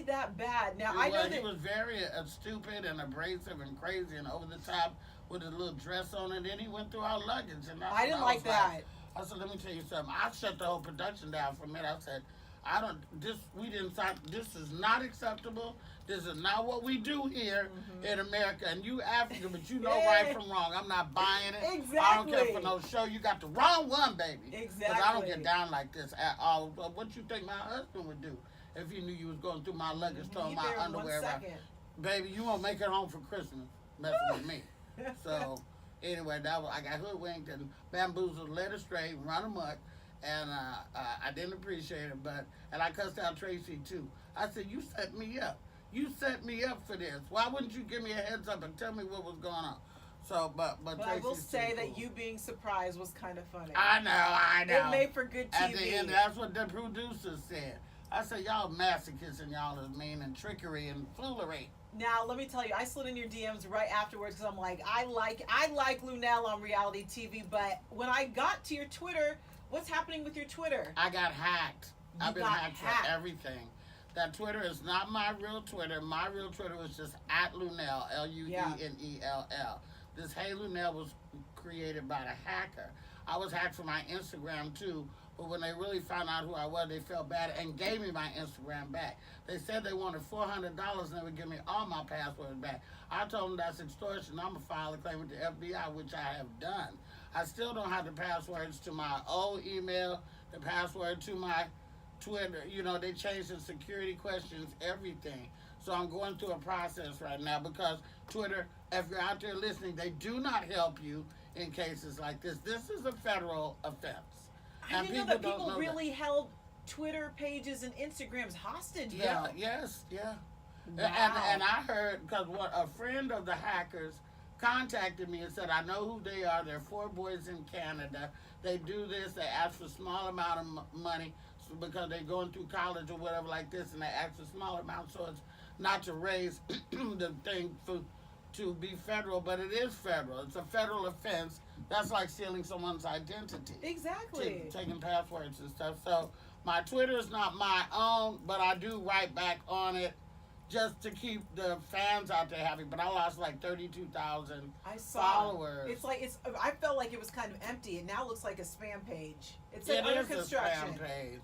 really that bad. Now I know that he was very stupid and abrasive and crazy and over the top with a little dress on, and then he went through our luggage, and I didn't like that. I said, let me tell you something. I shut the whole production down for a minute. I said, I don't. We didn't sign. This is not acceptable. This is not what we do here in America. And you African, but you know right from wrong. I'm not buying it. Exactly. I don't care for no show. You got the wrong one, baby. Exactly. Because I don't get down like this at all. What you think my husband would do if he knew you was going through my luggage, throwing my underwear around? Baby, you won't make it home for Christmas messing with me. So anyway, I got hoodwinked and bamboozled, led astray, run amok. And I didn't appreciate it, and I cussed out Tracy too. I said, "You set me up. You set me up for this. Why wouldn't you give me a heads up and tell me what was going on?" So, but I will say that you being surprised was kind of funny. I know. It made for good TV. At the end, that's what the producers said. I said, "Y'all masochists and y'all is mean and trickery and foolery." Now, let me tell you, I slid in your DMs right afterwards because I'm like, I like Luenell on reality TV, but when I got to your Twitter, what's happening with your Twitter? I got hacked. I've been hacked for everything. That Twitter is not my real Twitter. My real Twitter was just at Luenell, Luenell. This Hey Luenell was created by the hacker. I was hacked for my Instagram too, but when they really found out who I was, they felt bad and gave me my Instagram back. They said they wanted $400 and they would give me all my passwords back. I told them that's extortion. I'm going to file a claim with the FBI, which I have done. I still don't have the passwords to my old email, the password to my Twitter. You know, they changed the security questions, everything. So I'm going through a process right now because Twitter, if you're out there listening, they do not help you in cases like this. This is a federal offense. I didn't know that people really held Twitter pages and Instagrams hostage. Yeah, yes. Wow. And I heard, because a friend of the hackers contacted me and said, I know who they are. They're 4 boys in Canada. They do this. They ask for a small amount of money because they're going through college or whatever like this, and they ask for a small amount so it's not to raise the thing to be federal, but it is federal. It's a federal offense. That's like stealing someone's identity. Exactly. Taking passwords and stuff. So my Twitter is not my own, but I do write back on it just to keep the fans out there happy. But I lost like 32,000 followers. I felt like it was kind of empty. It now looks like a spam page. It's like under construction. A spam page.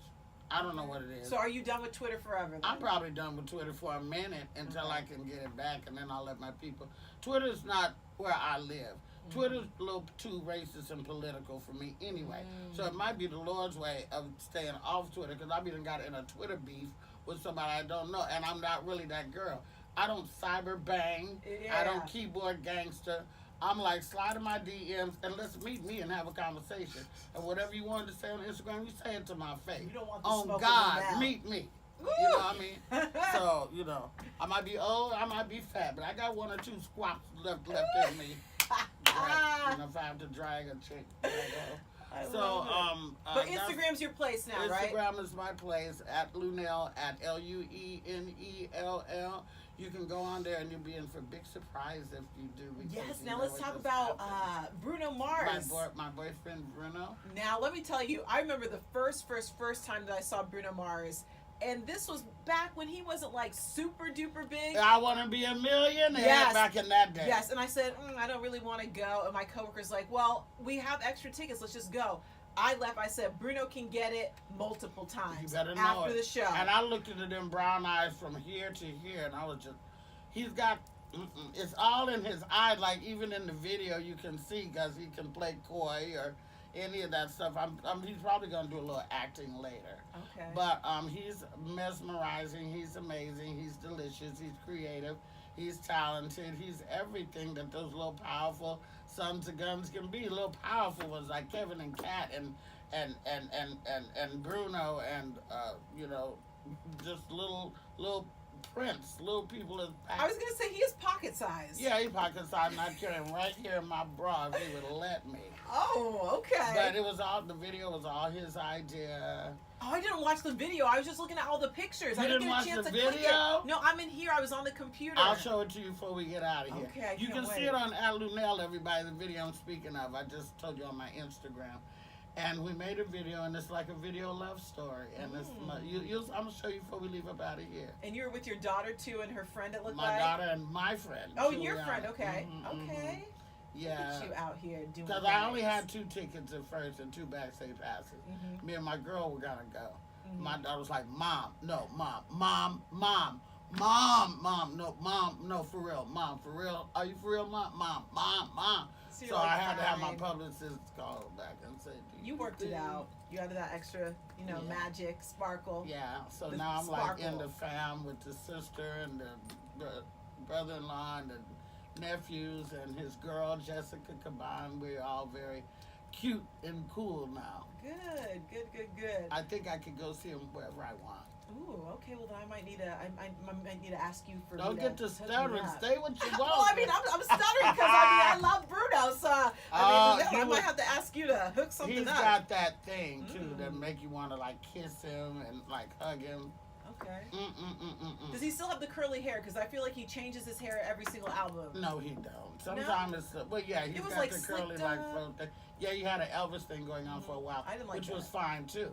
I don't know what it is. So are you done with Twitter forever then? I'm probably done with Twitter for a minute until I can get it back, and then I'll let my people. Twitter's not where I live. Twitter's a little too racist and political for me anyway. So it might be the Lord's way of staying off Twitter, because I've even got in a Twitter beef with somebody I don't know, and I'm not really that girl. I don't cyber bang. I don't keyboard gangster. I'm like, slide in my DMs and let's meet me and have a conversation. And whatever you wanted to say on Instagram, you say it to my face. You don't want the smoke God, meet me. Woo! You know what I mean? So, you know, I might be old, I might be fat, but I got 1 or 2 squats left in me. Right. You know, if I have to drag a chick. But Instagram's your place now, Instagram right? Instagram is my place, at Luenell, at Luenell. You can go on there and you'll be in for a big surprise if you do. Yes, now let's talk about Bruno Mars. My boyfriend, Bruno. Now, let me tell you, I remember the first time that I saw Bruno Mars. And this was back when he wasn't like super duper big. I want to be a millionaire back in that day. Yes, and I said, I don't really want to go. And my coworker's like, well, we have extra tickets. Let's just go. I left. I said, Bruno can get it multiple times. You better know after the show. And I looked into them brown eyes from here to here, and I was just, he's got, it's all in his eye. Like even in the video, you can see because he can play coy or any of that stuff. He's probably gonna do a little acting later. Okay. But he's mesmerizing. He's amazing. He's delicious. He's creative. He's talented. He's everything that those little powerful sons of guns can be. Little powerful ones like Kevin and Kat and Bruno and you know, just little Prince, little people. I was gonna say he is pocket size. Yeah, he's pocket size, and I carry him right here in my bra if he would let me. Oh, okay. But the video was all his idea. Oh, I didn't watch the video. I was just looking at all the pictures. I didn't get a chance the to click video? it. No, I'm in here. I was on the computer. I'll show it to you before we get out of here. Okay, you can see it on Luenell, everybody, the video I'm speaking of. I just told you on my Instagram. And we made a video, and it's like a video love story. And it's I'm gonna show you before we leave up out of here. And you were with your daughter too, and her friend. It looked my like daughter and my friend. Oh, and your friend. Okay, okay. Yeah. Look at you out here doing. Because I only had 2 tickets at first and 2 backstage passes. Me and my girl were gonna go. My daughter was like, "Mom, no, mom, no, for real, mom, for real, are you for real, mom?" So I had to have my publicist call back and say, "You worked it out. You added that extra, magic, sparkle." Yeah. So now I'm like in the fam with the sister and the brother-in-law and the nephews and his girl Jessica combined. We're all very cute and cool now. Good. I think I could go see him wherever I want. Ooh, okay. Well, then I might need to ask you for. Don't get to stuttering. Stay what you want. Well, I mean, I'm stuttering because I love Bruno, so I might have to ask you to hook something up. He's got that thing too that make you want to like kiss him and like hug him. Okay. Does he still have the curly hair? Because I feel like he changes his hair every single album. No, he don't. Sometimes it's yeah, he's got like the curly like fro thing. Yeah, he had an Elvis thing going on for a while, I didn't like which that. was fine too.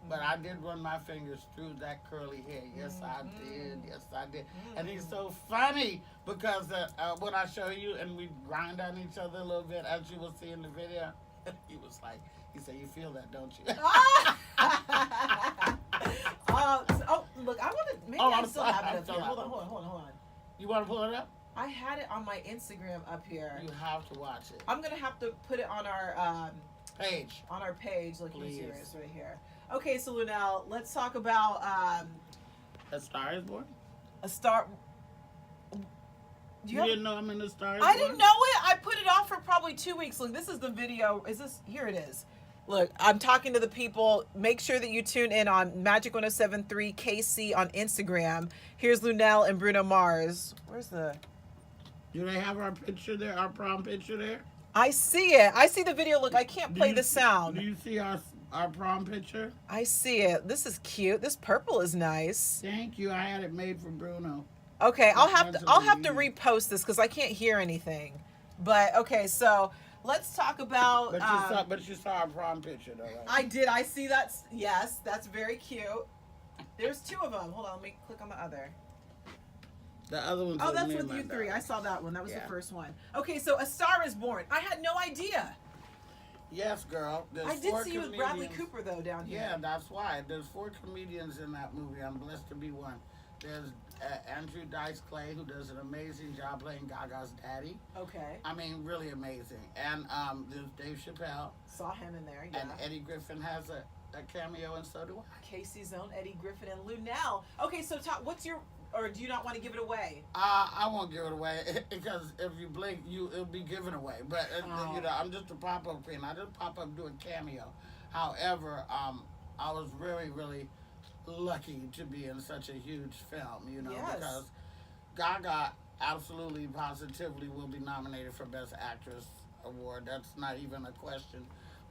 But I did run my fingers through that curly hair. Yes, I did. Yes, I did. And he's so funny because when I show you and we grind on each other a little bit, as you will see in the video, he was like, he said, "You feel that, don't you?" Look, I want to. Maybe I still have it up here. Hold on. You want to pull it up? I had it on my Instagram up here. You have to watch it. I'm gonna have to put it on our page. On our page, look, here it is right here. Okay, so Luenell, let's talk about A Star Is Born. A Star. You didn't know I'm in The Star Is Born? I didn't know it. I put it off for probably 2 weeks. Look, this is the video. Here it is. Look, I'm talking to the people. Make sure that you tune in on Magic 1073 KC on Instagram. Here's Luenell and Bruno Mars. Where's the... Do they have our picture there, our prom picture there? I see it. I see the video. Look, I can't play the sound. Do you see our prom picture? I see it. This is cute. This purple is nice. Thank you. I had it made for Bruno. Okay, I'll have to repost this because I can't hear anything. But okay, so let's talk about. But you saw our prom picture, though. Right? I did. I see that. Yes, that's very cute. There's 2 of them. Hold on. Let me click on the other. The other one's that's with you 3. I saw that one. That was the first one. Okay, so A Star Is Born. I had no idea. Yes, girl. I did see you with Bradley Cooper, though, down here. Yeah, that's why. There's 4 comedians in that movie. I'm blessed to be one. There's Andrew Dice Clay, who does an amazing job playing Gaga's daddy. Okay. I mean, really amazing. And there's Dave Chappelle. Saw him in there, yeah. And Eddie Griffin has a cameo, and so do I. Casey's own Eddie Griffin and Luenell. Okay, so what's your... Or do you not want to give it away? I won't give it away because if you blink, it'll be given away. But I'm just a pop-up queen. I just pop up doing cameo. However, I was really, really lucky to be in such a huge film. Because Gaga absolutely, positively will be nominated for Best Actress award. That's not even a question.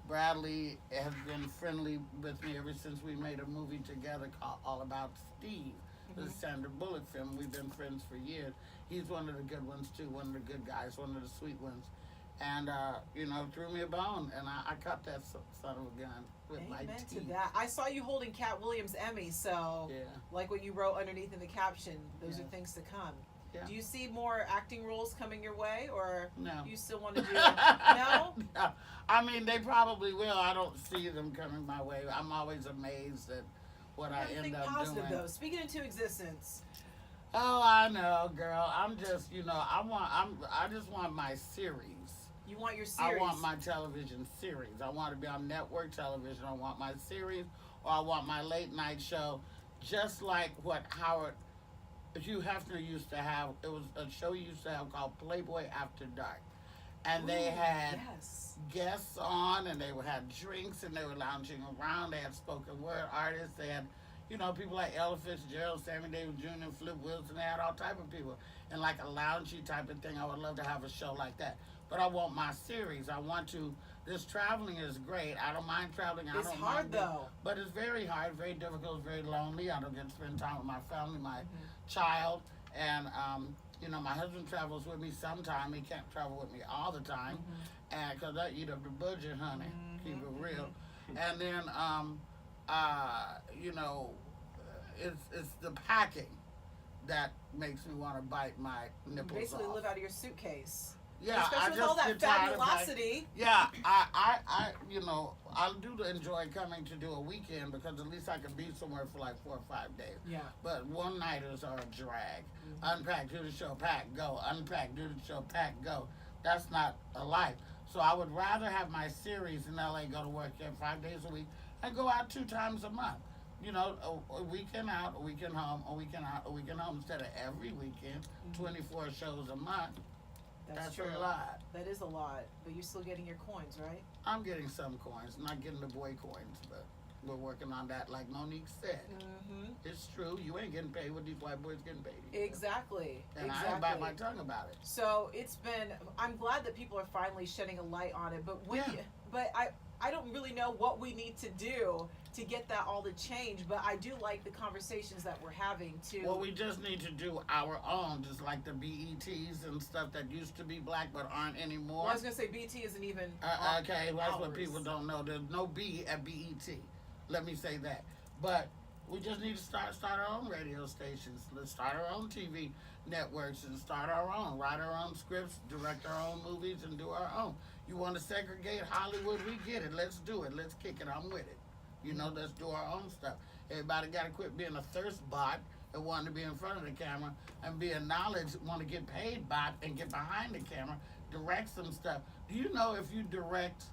Bradley has been friendly with me ever since we made a movie together called All About Steve. The Sandra Bullock film. We've been friends for years. He's one of the good ones too, one of the good guys, one of the sweet ones. And threw me a bone, and I cut that son of a gun with my teeth. To that. I saw you holding Cat Williams' Emmy, so like what you wrote underneath in the caption, those are things to come. Yeah. Do you see more acting roles coming your way, or no? Do you still want to do no? No. I mean, they probably will. I don't see them coming my way. I'm always amazed at what I end up positive, doing. Though. Speak it into existence. Oh, I know, girl. I'm just, I just want my series. You want your series? I want my television series. I want to be on network television. I want my series, or I want my late night show, just like what Hugh Hefner used to have. It was a show he used to have called Playboy After Dark. And they had guests on, and they had drinks, and they were lounging around. They had spoken word artists. They had, people like Ella Fitzgerald, Sammy Davis Jr., Flip Wilson. They had all type of people. And like a loungy type of thing, I would love to have a show like that. But I want my series. I want to. This traveling is great. I don't mind traveling. It's hard, though. But it's very hard, very difficult, very lonely. I don't get to spend time with my family, my child, and my husband travels with me sometime. He can't travel with me all the time, and because I eat up the budget, honey. Keep it real. And then you know, it's the packing that makes me want to bite my nipples Basically off. live out of your suitcase. Yeah, Especially I with just all that get tired of fabulosity. yeah, you know, I do enjoy coming to do a weekend because at least I can be somewhere for like 4 or 5 days. Yeah. But one nighters are a drag. Mm-hmm. Unpack, do the show, pack, go. Unpack, do the show, pack, go. That's not a life. So I would rather have my series in LA, go to work there 5 days a week, and go out 2 times a month. You know, a weekend out, a weekend home, a weekend out, a weekend home, instead of every weekend, 24 shows a month. That's true. a lot. That is a lot, but you're still getting your coins, right? I'm getting some coins. I'm not getting the boy coins, but we're working on that. Like Monique said, it's true. You ain't getting paid what these white boys getting paid. Exactly. And I ain't bite my tongue about it. So it's been. I'm glad that people are finally shedding a light on it. But I don't really know what we need to do to get that all to change, but I do like the conversations that we're having too. Well, we just need to do our own, just like the BETs and stuff that used to be black but aren't anymore. Well, I was gonna say BT isn't even. Okay, well, that's what people don't know. There's no B at BET. Let me say that. But we just need to start our own radio stations. Let's start our own TV networks and start our own. Write our own scripts, direct our own movies, and do our own. You want to segregate Hollywood? We get it. Let's do it. Let's kick it. I'm with it. You know, let's do our own stuff. Everybody got to quit being a thirst bot and wanting to be in front of the camera and be a knowledge, want to get paid bot and get behind the camera, direct some stuff. Do you know if you direct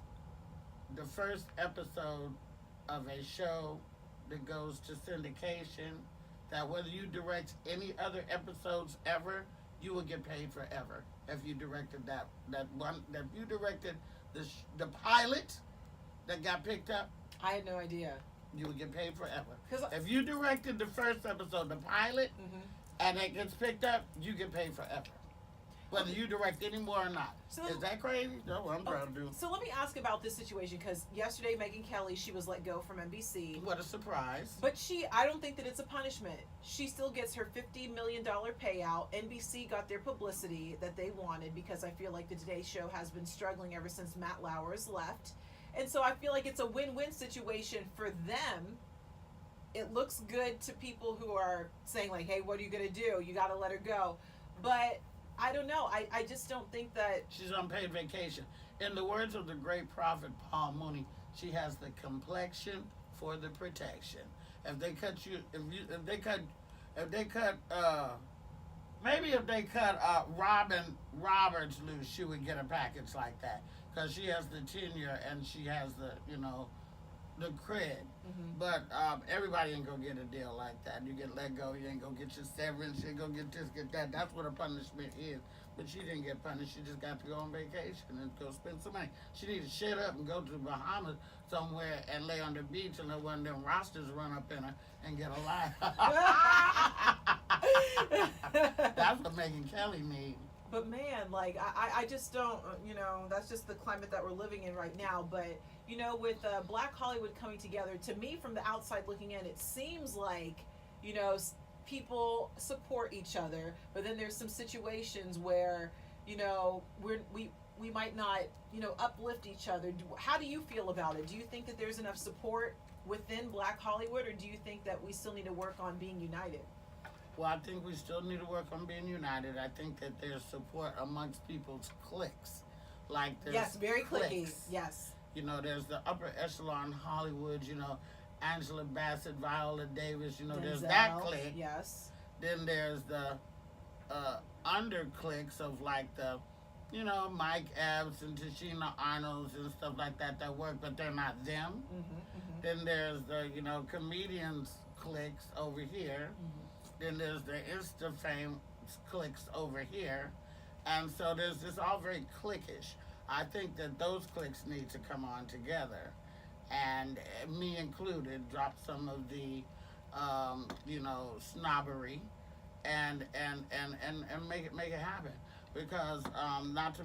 the first episode of a show that goes to syndication, that whether you direct any other episodes ever, you will get paid forever if you directed that one. If you directed the pilot that got picked up, I had no idea. You would get paid forever. If you directed the first episode, the pilot, and it gets picked up, you get paid forever. Whether you direct any more or not. So, is that crazy? That's what I'm trying to do. So let me ask about this situation, because yesterday Megyn Kelly, she was let go from NBC. What a surprise. But I don't think that it's a punishment. She still gets her $50 million payout. NBC got their publicity that they wanted, because I feel like the Today Show has been struggling ever since Matt Lauer's left. And so I feel like it's a win-win situation for them. It looks good to people who are saying, like, hey, what are you going to do? You got to let her go. But I don't know. I just don't think that... She's on paid vacation. In the words of the great prophet Paul Mooney, she has the complexion for the protection. If they cut Robin Roberts loose, she would get a package like that. Because she has the tenure and she has the cred. But everybody ain't gonna get a deal like that. You get let go, you ain't gonna get your severance, you ain't gonna get this, get that. That's what a punishment is. But she didn't get punished. She just got to go on vacation and go spend some money. She need to shut up and go to the Bahamas somewhere and lay on the beach and let one of them rosters run up in her and get a life. That's what Megyn Kelly needs. But man, like, I just don't, that's just the climate that we're living in right now. But, with Black Hollywood coming together, to me, from the outside looking in, it seems like, people support each other. But then there's some situations where, we might not, uplift each other. How do you feel about it? Do you think that there's enough support within Black Hollywood, or do you think that we still need to work on being united? Well, I think we still need to work on being united. I think that there's support amongst people's cliques. Like there's very cliques. cliquey. Yes. There's the upper echelon Hollywood, Angela Bassett, Viola Davis, there's that clique. Yes. Then there's the under cliques of like the, Mike Epps and Tashina Arnolds and stuff like that work, but they're not them. Then there's the, comedians cliques over here. Then there's the Insta fame cliques over here. And so it's all very cliquish. I think that those cliques need to come on together. And me included, drop some of the, snobbery and make it happen. Because not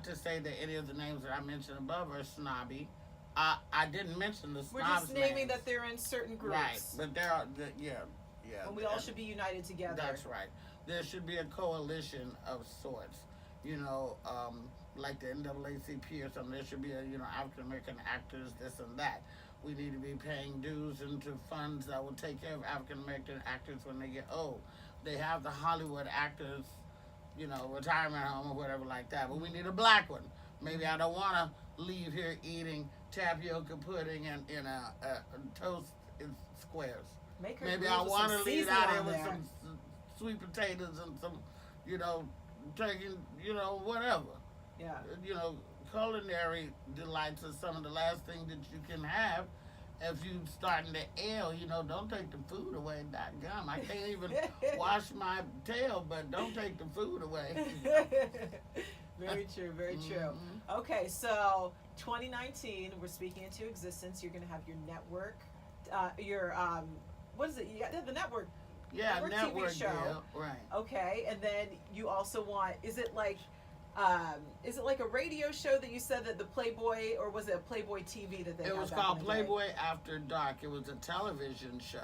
to say that any of the names that I mentioned above are snobby. I didn't mention the snobs. We're just naming names. That they're in certain groups. Right, but there are, yeah. And we all should be united together. That's right. There should be a coalition of sorts. Like the NAACP or something. There should be African American actors, this and that. We need to be paying dues into funds that will take care of African American actors when they get old. They have the Hollywood actors, retirement home or whatever like that. But we need a black one. Maybe I don't want to leave here eating tapioca pudding and in a toast in squares. Maybe I want to leave out here with some sweet potatoes and some, turkey, whatever. Yeah. Culinary delights are some of the last things that you can have. If you starting to ail, don't take the food away. Gum, I can't even wash my tail, but don't take the food away. Very true, very true. Okay, so 2019, we're speaking into existence. You're going to have your network, what is it? You got the network. Yeah, network TV show. Deal, right. Okay, and then you also want, is it like a radio show that you said that the Playboy, or was it a Playboy TV that they had? It was called Playboy After Dark. It was a television show.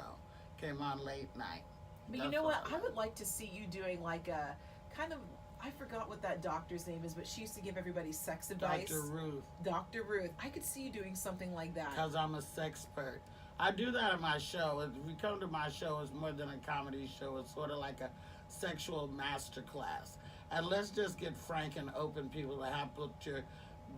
Came on late night. But you know what? I would like to see you doing like a kind of, I forgot what that doctor's name is, but she used to give everybody sex advice. Dr. Ruth. Dr. Ruth. I could see you doing something like that. Because I'm a sexpert. I do that in my show. If you come to my show, it's more than a comedy show. It's sort of like a sexual master class. And let's just get frank and open, people, to have put your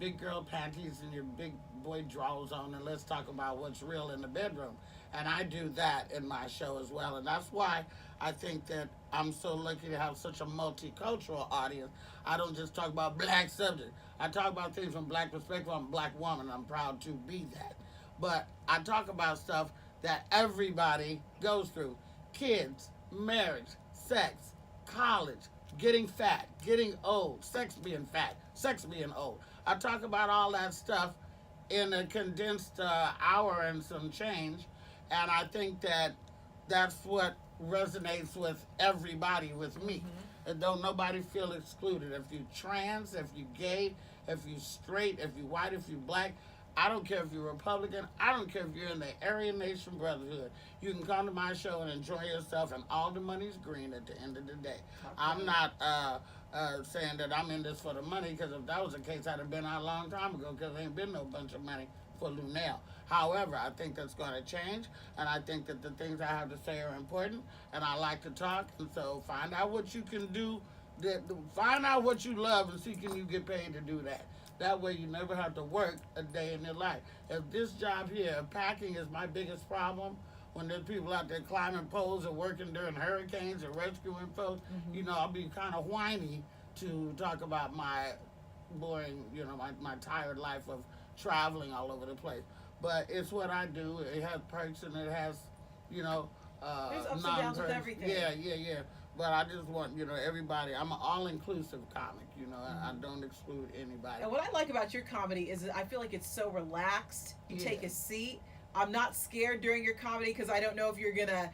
big girl panties and your big boy drawers on, and let's talk about what's real in the bedroom. And I do that in my show as well. And that's why I think that I'm so lucky to have such a multicultural audience. I don't just talk about black subjects. I talk about things from black perspective. I'm a black woman. I'm proud to be that. But I talk about stuff that everybody goes through. Kids, marriage, sex, college, getting fat, getting old, sex being fat, sex being old. I talk about all that stuff in a condensed hour and some change. And I think that that's what resonates with everybody, with me. And don't nobody feel excluded. If you trans, if you gay, if you straight, if you white, if you black, I don't care if you're Republican. I don't care if you're in the Aryan Nation Brotherhood. You can come to my show and enjoy yourself, and all the money's green at the end of the day. Okay. I'm not saying that I'm in this for the money, because if that was the case, I'd have been out a long time ago, because there ain't been no bunch of money for Luenell. However, I think that's going to change, and I think that the things I have to say are important, and I like to talk, and so find out what you can do. Find out what you love, and see can you get paid to do that. That way you never have to work a day in your life. If this job here, packing, is my biggest problem, when there's people out there climbing poles or working during hurricanes or rescuing folks, I'll be kind of whiny to talk about my boring, my tired life of traveling all over the place. But it's what I do. It has perks and it has, there's ups and downs with everything. Yeah. But I just want, everybody, I'm an all-inclusive comic, I don't exclude anybody. And what I like about your comedy is that I feel like it's so relaxed. You take a seat. I'm not scared during your comedy because I don't know if you're going to,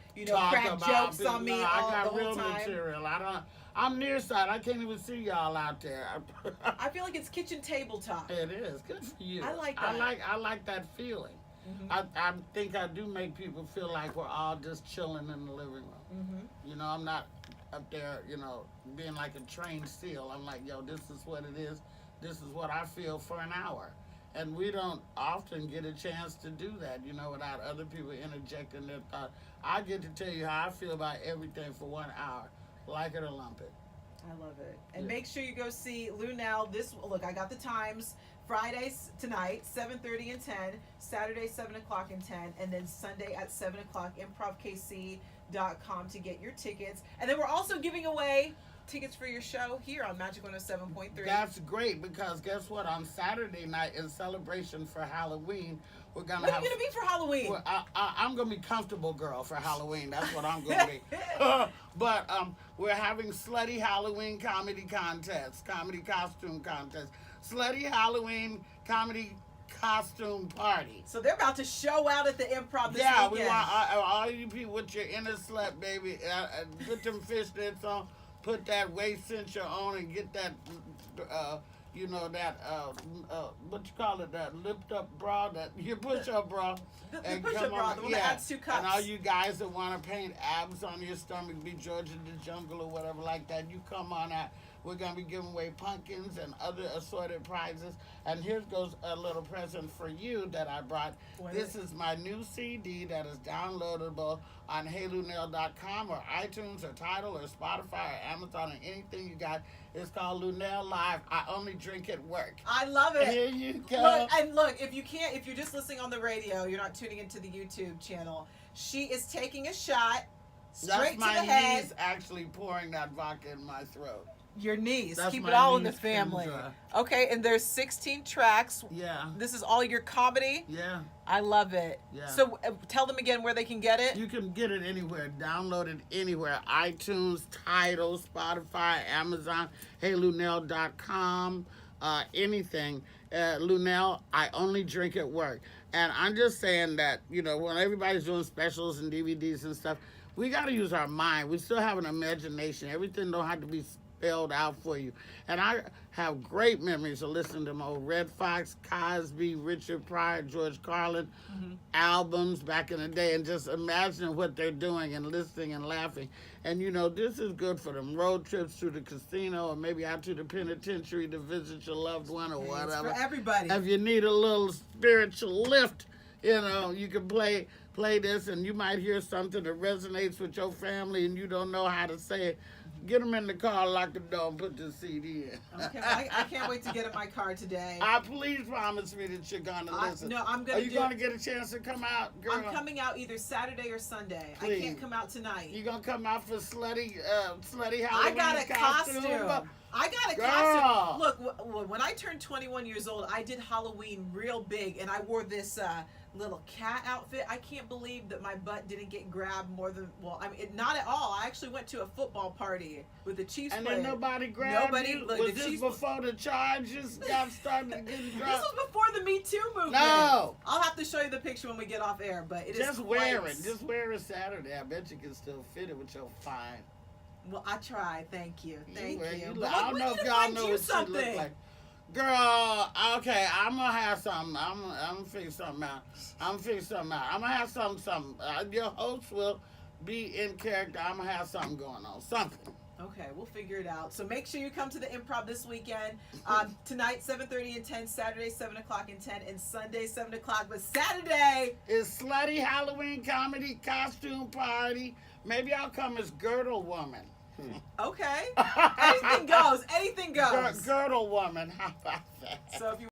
crack jokes on me all the whole time. I got real material. I'm nearsighted. I can't even see y'all out there. I feel like it's kitchen table talk. It is. Good for you. I like that. I like that feeling. I think I do make people feel like we're all just chilling in the living room. I'm not up there, being like a trained seal. I'm like, yo, this is what it is. This is what I feel for an hour. And we don't often get a chance to do that, without other people interjecting their thoughts. I get to tell you how I feel about everything for 1 hour. Like it or lump it. I love it. And make sure you go see Luenell. Look, I got the times. Fridays tonight, 7:30 and 10. Saturday, 7 o'clock and 10. And then Sunday at 7 o'clock, improvkc.com to get your tickets. And then we're also giving away tickets for your show here on Magic 107.3. That's great, because guess what? On Saturday night, in celebration for Halloween, we're going to What are you going to be for Halloween? I'm going to be comfortable girl for Halloween. That's what I'm going to be. But we're having Slutty Halloween comedy contest, comedy costume contest. Slutty Halloween comedy costume party. So they're about to show out at the Improv this weekend. We want all you people with your inner slut, baby. Put them fishnets on, put that waist cincher on, and get that you know, that what you call it, that lift up bra, that your push up bra, the push up bra, the one that adds 2 cups. And all you guys that want to paint abs on your stomach, be George in the Jungle or whatever like that, you come on out. We're going to be giving away pumpkins and other assorted prizes. And here goes a little present for you that I brought. This is my new CD that is downloadable on HeyLuenell.com or iTunes or Tidal or Spotify or Amazon or anything you got. It's called Luenell Live. I only drink at work. I love it. Here you go. Look, if you're just listening on the radio, you're not tuning into the YouTube channel. She is taking a shot straight to the head. That's my niece actually pouring that vodka in my throat. Your niece. That's Keep it all in the niece, family. Kendra. Okay, and there's 16 tracks. Yeah. This is all your comedy? Yeah. I love it. Yeah. So tell them again where they can get it. You can get it anywhere. Download it anywhere. iTunes, Tidal, Spotify, Amazon, HeyLuenell.com, anything. Luenell, I only drink at work. And I'm just saying that, you know, when everybody's doing specials and DVDs and stuff, we got to use our mind. We still have an imagination. Everything don't have to be spelled out for you. And I have great memories of listening to my old Red Fox, Cosby, Richard Pryor, George Carlin albums back in the day, and just imagining what they're doing and listening and laughing. And you know, this is good for them road trips to the casino or maybe out to the penitentiary to visit your loved one or whatever. It's for everybody. If you need a little spiritual lift, you know, you can play this, and you might hear something that resonates with your family and you don't know how to say it. Get them in the car, lock the door, and put the CD in. Okay, I can't wait to get in my car today. Please promise me that you're going to listen. No, I'm going to. Are you going to get a chance to come out, girl? I'm coming out either Saturday or Sunday. Please. I can't come out tonight. You going to come out for slutty Halloween I got a costume. I got a costume. Look, when I turned 21 years old, I did Halloween real big, and I wore this little cat outfit. I can't believe that my butt didn't get grabbed more than, not at all. I actually went to a football party with the Chiefs player. And then nobody grabbed you? Look, was this before the charges got started getting dropped? This was before the Me Too movement. No. I'll have to show you the picture when we get off air, but it is Just wear it. Just wear it Saturday. I bet you can still fit it with your fine. Well, I tried. Thank you. Thank you. I don't know if y'all know what she look like. Girl, okay, I'm gonna have something. I'm gonna figure something out. I'm gonna have something. Your host will be in character. I'm gonna have something going on. Something. Okay, we'll figure it out. So make sure you come to the Improv this weekend. Tonight, 7:30 and 10. Saturday, 7 o'clock and 10. And Sunday, 7 o'clock. But Saturday is Slutty Halloween Comedy Costume Party. Maybe I'll come as Girdle Woman. Okay. Anything goes. Anything goes. Girdle Woman. How about that? So if you